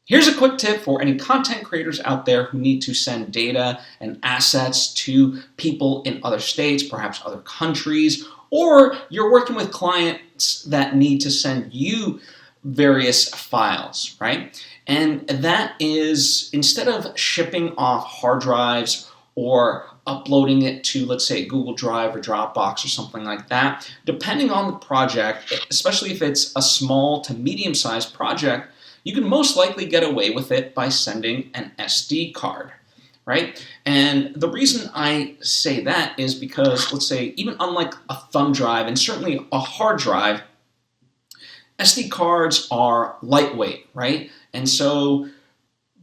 Here's a quick tip for any content creators out there who need to send data and assets to people in other states, perhaps other countries, or you're working with clients that need to send you various files, right? And that is, instead of shipping off hard drives or uploading it to, let's say, Google Drive or Dropbox or something like that, depending on the project, especially if it's a small to medium-sized project, you can most likely get away with it by sending an SD card, right? And the reason I say that is because, let's say, even unlike a thumb drive and certainly a hard drive, SD cards are lightweight, right? And so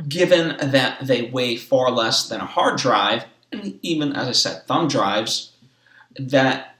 given that they weigh far less than a hard drive, and even, as I said, thumb drives, that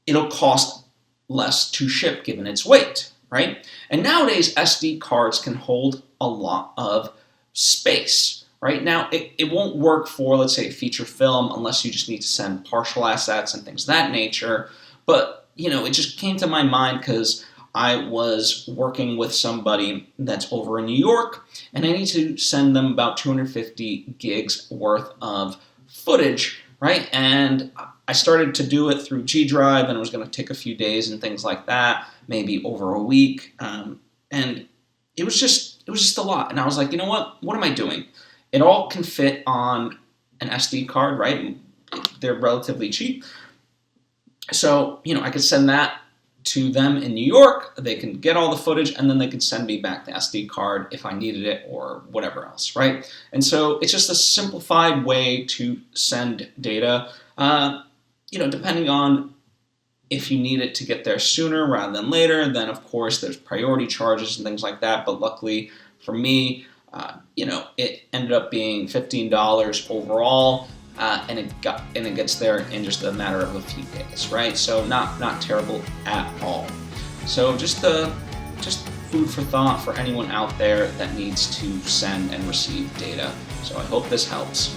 it'll cost less to ship given its weight, right? And nowadays, SD cards can hold a lot of space, right? Now, it won't work for, let's say, feature film unless you just need to send partial assets and things of that nature. But, you know, it just came to my mind because I was working with somebody that's over in New York, and I need to send them about 250 gigs worth of footage, right? And I started to do it through G Drive, and it was going to take a few days and things like that, maybe over a week, and it was just a lot. And I was like, you know what? What am I doing? It all can fit on an SD card, right? They're relatively cheap, so you know I could send that to them in New York. They can get all the footage, and then they can send me back the SD card if I needed it or whatever else, right? And so it's just a simplified way to send data, you know, depending on if you need it to get there sooner rather than later. Then, of course, there's priority charges and things like that. But luckily for me, you know, it ended up being $15 overall. And it gets there in just a matter of a few days, right? So not terrible at all. So just food for thought for anyone out there that needs to send and receive data. So I hope this helps.